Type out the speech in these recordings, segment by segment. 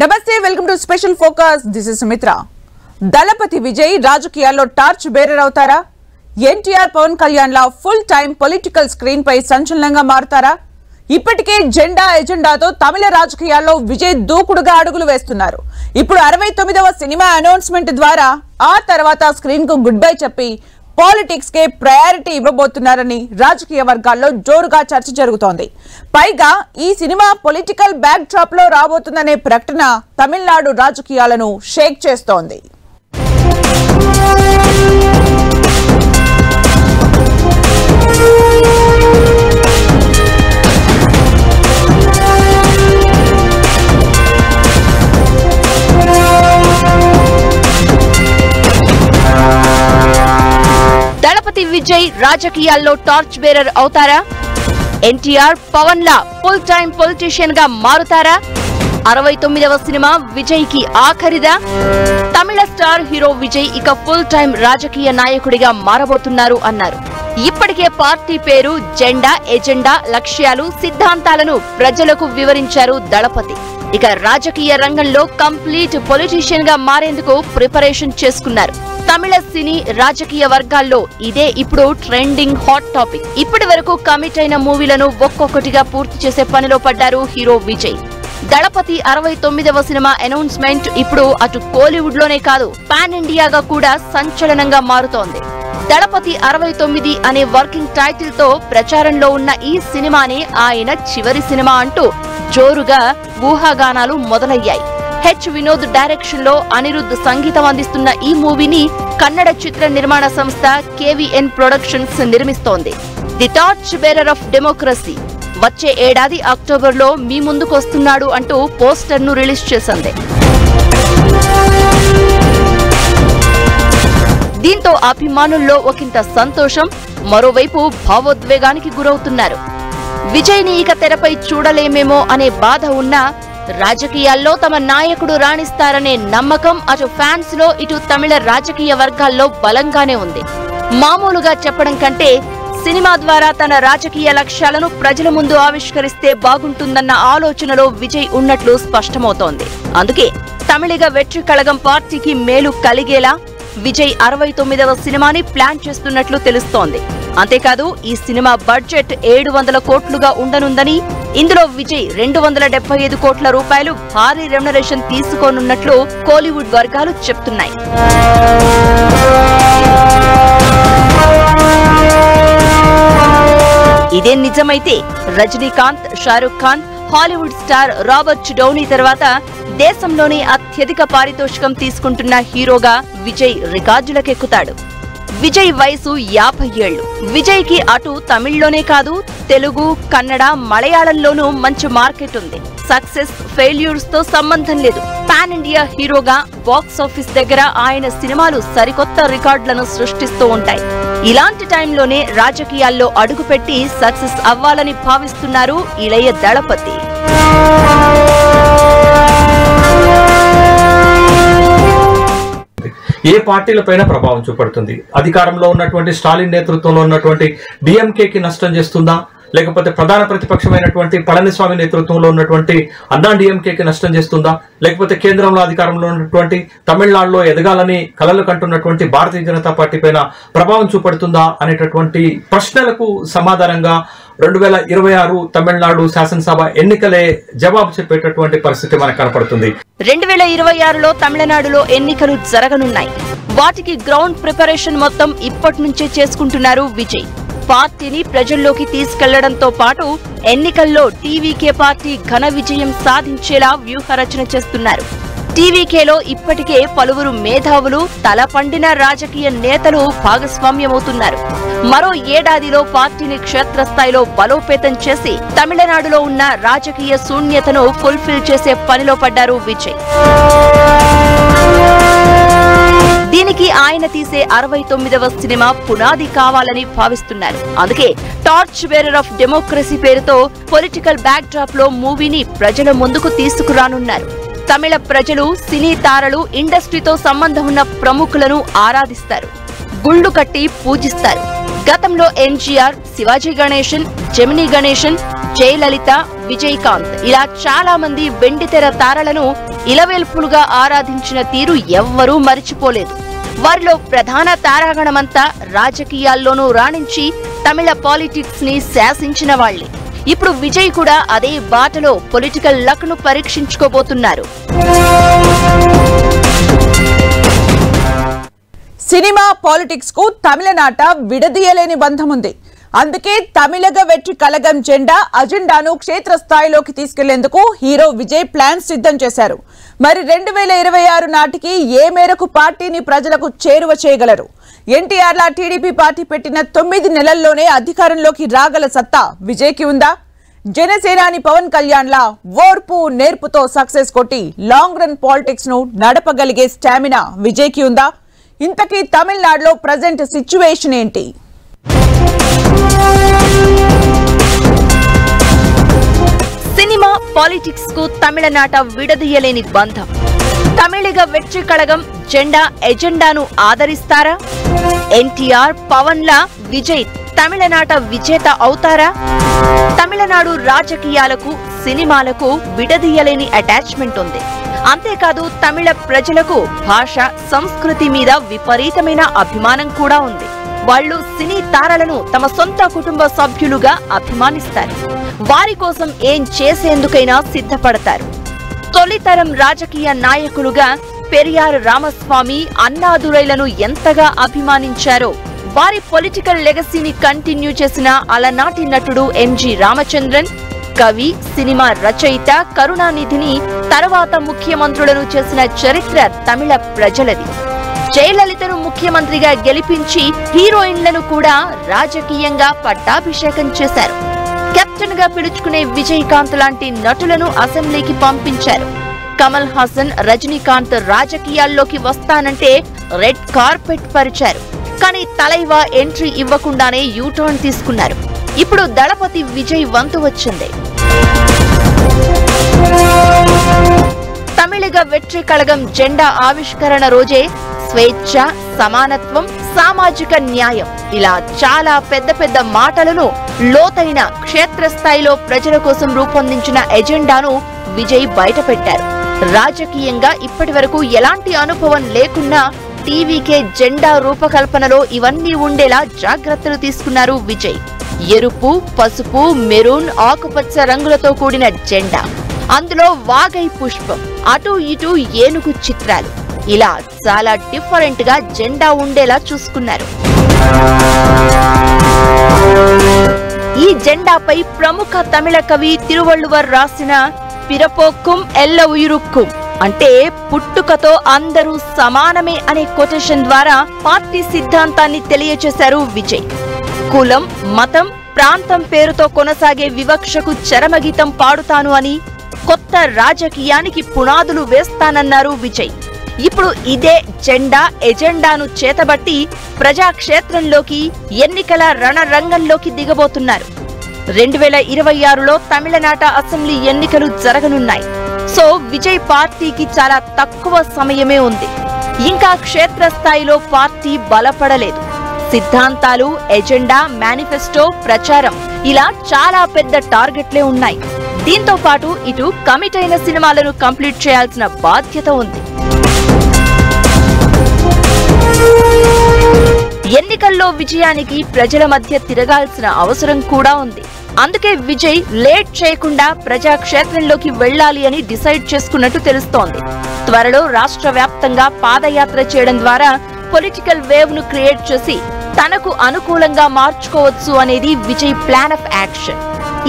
నమస్తే, welcome to special focus. This is Sumitra. Thalapathy Vijay రాజకీయాల్లో torch bearer అవుతారా? ఎన్టీఆర్ పవన్ కళ్యాణ్ లా ఫుల్ టైం పొలిటికల్ స్క్రీన్ పై సంచలనంగా మారుతారా? ఇప్పటికే జెండా ఎజెండాతో తమిళ రాజకీయాల్లో విజయ్ దూకుడుగా అడుగులు వేస్తున్నారు. ఇప్పుడు 69వ సినిమా అనౌన్స్మెంట్ ద్వారా ఆ తర్వాత స్క్రీన్ కు గుడ్ బై చెప్పి పాలిటిక్స్ కే ప్రయారిటీ ఇవ్వబోతున్నారని రాజకీయ వర్గాల్లో జోరుగా చర్చ జరుగుతోంది. పైగా ఈ సినిమా పొలిటికల్ బ్యాక్ డ్రాప్ లో రాబోతుందనే ప్రకటన తమిళనాడు రాజకీయాలను షేక్ చేస్తోంది. దళపతి విజయ్ రాజకీయాల్లో టార్చ్ బేరర్ అవుతారా? ఎన్టీఆర్ పవన్ లా ఫుల్ టైం పొలిటీషియన్ గా మారుతారా? 69వ సినిమా విజయ్ కి ఆఖరిదా? తమిళ స్టార్ హీరో విజయ్ ఇక ఫుల్ టైం రాజకీయ నాయకుడిగా మారబోతున్నారు అన్నారు. ఇప్పటికే పార్టీ పేరు, జెండా, ఎజెండా, లక్ష్యాలు, సిద్ధాంతాలను ప్రజలకు వివరించారు దళపతి. ఇక రాజకీయ రంగంలో కంప్లీట్ పొలిటీషియన్ గా మారేందుకు ప్రిపరేషన్ చేసుకున్నారు. తమిళ సినీ రాజకీయ వర్గాల్లో ఇదే ఇప్పుడు ట్రెండింగ్ హాట్ టాపిక్. ఇప్పటి వరకు కమిట్ అయిన మూవీలను ఒక్కొక్కటిగా పూర్తి చేసే పనిలో పడ్డారు హీరో విజయ్. దళపతి 69వ సినిమా అనౌన్స్మెంట్ ఇప్పుడు అటు కోలీవుడ్ లోనే కాదు, పాన్ ఇండియాగా కూడా సంచలనంగా మారుతోంది. దళపతి 69 అనే వర్కింగ్ టైటిల్ తో ప్రచారంలో ఉన్న ఈ సినిమాని ఆయన చివరి సినిమా అంటూ జోరుగా ఊహాగానాలు మొదలయ్యాయి. హెచ్ వినోద్ డైరెక్షన్ లో అనిరుద్ధ్ సంగీతం అందిస్తున్న ఈ మూవీని కన్నడ చిత్ర నిర్మాణ సంస్థ KVN ప్రొడక్షన్స్ నిర్మిస్తోంది. The torch bearer of democracy వచ్చే ఏడాది అక్టోబర్లో మీ ముందుకొస్తున్నాడు అంటూ పోస్టర్ ను రిలీజ్ చేసింది. దీంతో అభిమానుల్లో ఒకంత సంతోషం, మరోవైపు భావోద్వేగానికి గురవుతున్నారు. విజయ్ ని ఇక తెరపై చూడలేమేమో అనే బాధ ఉన్నా రాజకీయాల్లో తమ నాయకుడు రాణిస్తారనే నమ్మకం అటు ఫ్యాన్స్ లో ఇటు తమిళ రాజకీయ వర్గాల్లో బలంగానే ఉంది. మామూలుగా చెప్పడం కంటే సినిమా ద్వారా తన రాజకీయ లక్ష్యాలను ప్రజల ముందు ఆవిష్కరిస్తే బాగుంటుందన్న ఆలోచనలో విజయ్ ఉన్నట్లు స్పష్టమవుతోంది. అందుకే తమిళిగ వెట్రి కళగం పార్టీకి మేలు కలిగేలా విజయ్ 69వ సినిమాని ప్లాన్ చేస్తున్నట్లు తెలుస్తోంది. అంతేకాదు ఈ సినిమా బడ్జెట్ 700 కోట్లుగా ఉండనుందని, ఇందులో విజయ్ 275 కోట్ల రూపాయలు భారీ రెమ్యునరేషన్ తీసుకోనున్నట్లు కోలీవుడ్ వర్గాలు చెప్తున్నాయి. ఇదే నిజమైతే Rajinikanth, Shahrukh Khan, Hollywood star Robert Downey తర్వాత దేశంలోనే అత్యధిక పారితోషికం తీసుకుంటున్న హీరోగా విజయ్ రికార్డులకెక్కుతాడు. విజయ్ వయసు 50 ఏళ్లు. విజయ్ కి అటు తమిళ్లోనే కాదు, తెలుగు, కన్నడ, మలయాళంలోనూ మంచి మార్కెట్ ఉంది. సక్సెస్, ఫెయిల్యూర్స్ తో సంబంధం లేదు. పాన్ ఇండియా హీరోగా బాక్స్ ఆఫీస్ దగ్గర ఆయన సినిమాలు సరికొత్త రికార్డులను సృష్టిస్తూ ఉంటాయి. ఇలాంటి టైంలోనే రాజకీయాల్లో అడుగుపెట్టి సక్సెస్ అవ్వాలని భావిస్తున్నారు ఇళయ దళపతి. ఏ పార్టీలపైన ప్రభావం చూపడుతుంది? అధికారంలో ఉన్నటువంటి స్టాలిన్ నేతృత్వంలో ఉన్నటువంటి డిఎంకేకి నష్టం చేస్తుందా, లేకపోతే ప్రధాన ప్రతిపక్షమైనటువంటి పళనిస్వామి నేతృత్వంలో ఉన్నటువంటి అన్నా డిఎంకేకి నష్టం చేస్తుందా, లేకపోతే కేంద్రంలో అధికారంలో ఉన్నటువంటి తమిళనాడులో ఎదగాలని కలలు కంటున్నటువంటి భారతీయ జనతా పార్టీ పైన ప్రభావం చూపడుతుందా అనేటటువంటి ప్రశ్నలకు సమాధానంగా 2026 తమిళనాడు శాసనసభ ఎన్నికలే జవాబు చెప్పేటటువంటి పరిస్థితి మనకు కనపడుతుంది. 2026లో తమిళనాడులో ఎన్నికలు జరగనున్నాయి. వాటికి గ్రౌండ్ ప్రిపరేషన్ మొత్తం ఇప్పటి నుంచే చేసుకుంటున్నారు విజయ్. పార్టీని ప్రజల్లోకి తీసుకెళ్లడంతో పాటు ఎన్నికల్లో టీవీకే పార్టీ ఘన విజయం సాధించేలా వ్యూహరచన చేస్తున్నారు. టీవీకేలో ఇప్పటికే పలువురు మేధావులు, తలపండిన రాజకీయ నేతలు భాగస్వామ్యమవుతున్నారు. మరో ఏడాదిలో పార్టీని క్షేత్రస్థాయిలో బలోపేతం చేసి తమిళనాడులో ఉన్న రాజకీయ శూన్యతను ఫుల్ఫిల్ చేసే పనిలో పడ్డారు విజయ్. దీనికి ఆయన తీసే 69వ సినిమా పునాది కావాలని భావిస్తున్నారు. అందుకే టార్చ్ బేరర్ ఆఫ్ డెమోక్రసీ పేరుతో పొలిటికల్ బ్యాక్ డ్రాప్ లో మూవీని ప్రజల ముందుకు తీసుకురానున్నారు. తమిళ ప్రజలు, సినీ తారలు, ఇండస్ట్రీతో సంబంధం ఉన్న ప్రముఖులను ఆరాధిస్తారు, గుళ్లు కట్టి పూజిస్తారు. గతంలో ఎన్టీఆర్, శివాజీ గణేశన్, జెమినీ గణేశన్, జయలలిత, విజయకాంత్ ఇలా చాలా మంది వెండితెర తారలను ఇలవేల్పులుగా ఆరాధించిన తీరు ఎవ్వరూ మరిచిపోలేదు. వారిలో ప్రధాన తారాగణమంతా రాజకీయాల్లోనూ రాణించి తమిళ పాలిటిక్స్ ని శాసించిన వాళ్లే. ఇప్పుడు విజయ్ కూడా అదే బాటలో పొలిటికల్ లక్ ను పరీక్షించుకోబోతున్నారు. సినిమా పాలిటిక్స్ కు తమిళనాట విడదీయలేని బంధం ఉంది. అందుకే తమిళగ వెట్రి కళగం అజెండాను క్షేత్రస్థాయిలోకి తీసుకెళ్లేందుకు హీరో విజయ్ ప్లాన్స్ సిద్ధం చేశారు. మరి 2026 నాటికి ఏ మేరకు పార్టీని ప్రజలకు చేరువ చేయగలరు? ఎన్టీఆర్ లా టీడీపీ పార్టీ పెట్టిన 9 నెలల్లోనే అధికారంలోకి రాగల సత్తా విజయ్కి ఉందా? జనసేనాని పవన్ కళ్యాణ్ లా ఓర్పు నేర్పుతో సక్సెస్ కొట్టి లాంగ్ రన్ పాలిటిక్స్ ను నడపగలిగే స్టామినా విజయ్కి ఉందా? ఇంతకీ తమిళనాడులో ప్రజెంట్ సిచ్యువేషన్ ఏంటి? సినిమా పాలిటిక్స్ కు తమిళనాట విడదీయలేని బంధం. తమిళగ వెట్రి కళగం ఎజెండాను ఆదరిస్తారా? ఎన్టీఆర్ పవన్ లా విజయ్ తమిళనాట విజేత అవుతారా? తమిళనాడు రాజకీయాలకు సినిమాలకు విడదీయలేని అటాచ్మెంట్ ఉంది. అంతేకాదు తమిళ ప్రజలకు భాష సంస్కృతి మీద విపరీతమైన అభిమానం కూడా ఉంది. వాళ్లు సినీ తారలను తమ సొంత కుటుంబ సభ్యులుగా అభిమానిస్తారు. వారి కోసం ఏం చేసేందుకైనా సిద్ధపడతారు. తొలితరం రాజకీయ నాయకులుగా పెరియార్ రామస్వామి, అన్నాదురైలను ఎంతగా అభిమానించారో వారి పొలిటికల్ లెగసీని కంటిన్యూ చేసిన అలనాటి నటుడు ఎంజి రామచంద్రన్, కవి, సినిమా రచయిత కరుణానిధిని తర్వాత ముఖ్యమంత్రులను చేసిన చరిత్ర తమిళ ప్రజలది. జయలలితను ముఖ్యమంత్రిగా గెలిపించి హీరోయిన్లను కూడా రాజకీయంగా పట్టాభిషేకం చేశారు. కెప్టెన్ గా పిలుచుకునే విజయకాంత్ లాంటి నటులను అసెంబ్లీకి పంపించారు. కమల్ హాసన్, రజనీకాంత్ రాజకీయాల్లోకి వస్తానంటే రెడ్ కార్పెట్ పరిచారు. కానీ తలైవా ఎంట్రీ ఇవ్వకుండానే యూటర్న్ తీసుకున్నారు. ఇప్పుడు దళపతి విజయ్ వంతు వచ్చింది. తమిళగ వెట్రి కళగం జెండా ఆవిష్కరణ రోజే స్వేచ్ఛ, సమానత్వం, సామాజిక న్యాయం ఇలా చాలా పెద్ద పెద్ద మాటలను లోతైన క్షేత్రస్థాయిలో ప్రజల కోసం రూపొందించిన ఎజెండాను విజయ్ బయటపెట్టారు. రాజకీయంగా ఇప్పటి వరకు ఎలాంటి అనుభవం లేకున్నా టీవీకే జెండా రూపకల్పనలో ఇవన్నీ ఉండేలా జాగ్రత్తలు తీసుకున్నారు విజయ్. ఎరుపు, పసుపు, మెరూన్, ఆకుపచ్చ రంగులతో కూడిన జెండా, అందులో వాగై పుష్పం, అటు ఇటు ఏనుగు చిత్రాలు, ఇలా చాలా డిఫరెంట్ గా జెండా ఉండేలా చూసుకున్నారు. ఈ జెండాపై ప్రముఖ తమిళ కవి తిరువళ్ళువర్ రాసిన పిరపోక్కుం ఎల్ల ఉయిరుక్కుం అంటే పుట్టుకతో అందరూ సమానమే అనే కొటేషన్ ద్వారా పార్టీ సిద్ధాంతాన్ని తెలియచేశారు విజయ్. కులం, మతం, ప్రాంతం పేరుతో కొనసాగే వివక్షకు చరమగీతం పాడుతాను అని, కొత్త రాజకీయానికి పునాదులు వేస్తానన్నారు విజయ్. ఇప్పుడు ఇదే ఎజెండాను చేతబట్టి ప్రజాక్షేత్రంలోకి, ఎన్నికల రణరంగంలోకి దిగబోతున్నారు. 2026లో తమిళనాట అసెంబ్లీ ఎన్నికలు జరగనున్నాయి. సో విజయ్ పార్టీకి చాలా తక్కువ సమయమే ఉంది. ఇంకా క్షేత్రస్థాయిలో పార్టీ బలపడలేదు. సిద్ధాంతాలు, ఎజెండా, మేనిఫెస్టో, ప్రచారం ఇలా చాలా పెద్ద టార్గెట్లే ఉన్నాయి. దీంతో పాటు ఇటు కమిట్ అయిన సినిమాలను కంప్లీట్ చేయాల్సిన బాధ్యత ఉంది. ఎన్నికల్లో విజయానికి ప్రజల మధ్య తిరగాల్సిన అవసరం కూడా ఉంది. అందుకే విజయ్ లేట్ చేయకుండా ప్రజాక్షేత్రంలోకి వెళ్లాలి అని డిసైడ్ చేసుకున్నట్టు తెలుస్తోంది. త్వరలో రాష్ట్ర వ్యాప్తంగా పాదయాత్ర చేయడం ద్వారా పొలిటికల్ వేవ్ ను క్రియేట్ చేసి తనకు అనుకూలంగా మార్చుకోవచ్చు అనేది విజయ్ ప్లాన్ ఆఫ్ యాక్షన్.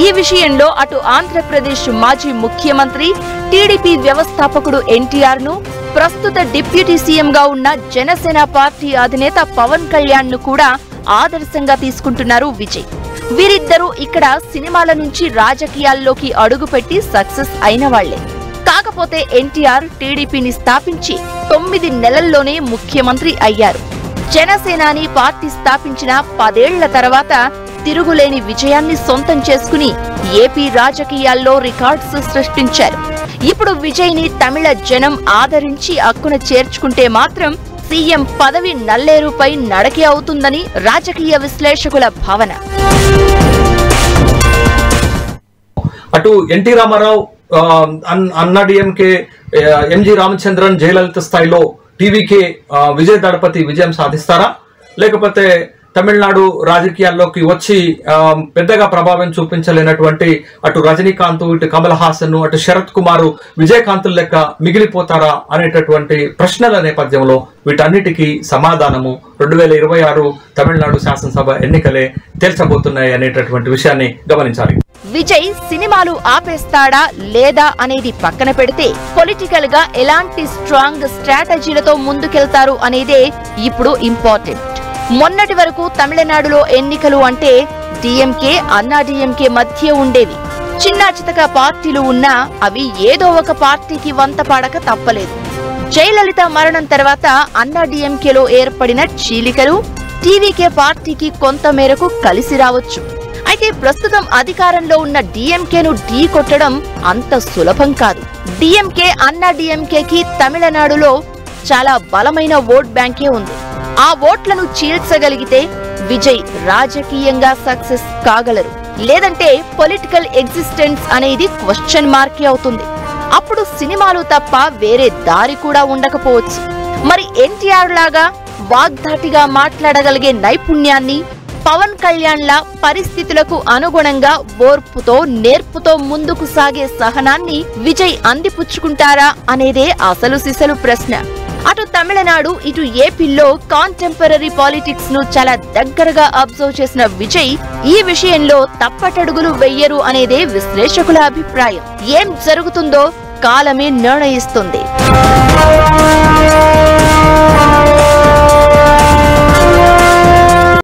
ఈ విషయంలో అటు ఆంధ్రప్రదేశ్ మాజీ ముఖ్యమంత్రి, టీడీపీ వ్యవస్థాపకుడు ఎన్టీఆర్ ను, ప్రస్తుత డిప్యూటీ సీఎంగా ఉన్న జనసేన పార్టీ అధినేత పవన్ కళ్యాణ్ ను కూడా ఆదర్శంగా తీసుకుంటున్నారు విజయ్. వీరిద్దరూ ఇక్కడ సినిమాల నుంచి రాజకీయాల్లోకి అడుగుపెట్టి సక్సెస్ అయిన వాళ్లే. కాకపోతే ఎన్టీఆర్ టీడీపీని స్థాపించి 9 నెలల్లోనే ముఖ్యమంత్రి అయ్యారు. జనసేనాని పార్టీ స్థాపించిన 10 ఏళ్ల తర్వాత తిరుగులేని విజయాన్ని సొంతం చేసుకుని ఏపీ రాజకీయాల్లో రికార్డ్స్ సృష్టించారు. ఇప్పుడు విజయ్ ని తమిళ జనం ఆదరించి అక్కున చేర్చుకుంటే మాత్రం సీఎం పదవి నల్లేరుపై నడకే అవుతుందని రాజకీయ విశ్లేషకుల భావన. అటు ఎన్టీ రామారావు అన్నా డిఎంకే ఎంజి రామచంద్రన్ జయలలిత స్థాయిలో టీవీకే విజయ్ దళపతి విజయం సాధిస్తారా, లేకపోతే తమిళనాడు రాజకీయాల్లోకి వచ్చి పెద్దగా ప్రభావం చూపించలేనటువంటి అటు రజనీకాంత్, ఇటు కమల్ హాసన్, అటు శరత్ కుమార్, విజయకాంత్ లెక్క మిగిలిపోతారా అనేటటువంటి ప్రశ్నల నేపథ్యంలో వీటన్నిటికీ సమాధానము 2026 తమిళనాడు శాసనసభ ఎన్నికలే తేల్చబోతున్నాయి అనేటటువంటి విషయాన్ని గమనించాలి. విజయ్ సినిమాలు ఆపేస్తాడా లేదా అనేది పక్కన పెడితే పొలిటికల్ గా ఎలాంటి స్ట్రాంగ్ స్ట్రాటజీలతో ముందుకెళ్తారు అనేదే ఇప్పుడు ఇంపార్టెంట్. మొన్నటి వరకు తమిళనాడులో ఎన్నికలు అంటే డిఎంకే, అన్నా డిఎంకే మధ్య ఉండేవి. చిన్నా చితక పార్టీలు ఉన్నా అవి ఏదో ఒక పార్టీకి వంతపాడక తప్పలేదు. జయలలిత మరణం తర్వాత అన్నా డిఎంకేలో ఏర్పడిన చీలికలు టీవీకే పార్టీకి కొంత మేరకు కలిసి రావచ్చు. అయితే ప్రస్తుతం అధికారంలో ఉన్న డిఎంకేను ఢీ కొట్టడం అంత సులభం కాదు. డిఎంకే, అన్నా డిఎంకేకి తమిళనాడులో చాలా బలమైన ఓట్ బ్యాంకే ఉంది. ఆ ఓట్లను చీల్చగలిగితే విజయ్ రాజకీయంగా సక్సెస్ కాగలరు. లేదంటే పొలిటికల్ ఎగ్జిస్టెన్స్ అనేది క్వశ్చన్ మార్కే అవుతుంది. అప్పుడు సినిమాలు తప్ప వేరే దారి కూడా ఉండకపోవచ్చు. మరి ఎన్టీఆర్ లాగా వాగ్ధాటిగా మాట్లాడగలిగే నైపుణ్యాన్ని, పవన్ కళ్యాణ్ లా పరిస్థితులకు అనుగుణంగా ఓర్పుతో, నేర్పుతో ముందుకు సాగే సహనాన్ని విజయ్ అందిపుచ్చుకుంటారా అనేదే అసలు సిసలు ప్రశ్న. అటు తమిళనాడు, ఇటు ఏపీలో కాంటెంపరీ పాలిటిక్స్ ను చాలా దగ్గరగా అబ్జర్వ్ చేసిన విజయ్ ఈ విషయంలో తప్పటడుగులు వెయ్యరు అనేదే విశ్లేషకుల అభిప్రాయం. ఏం జరుగుతుందో కాలమే నిర్ణయిస్తుంది.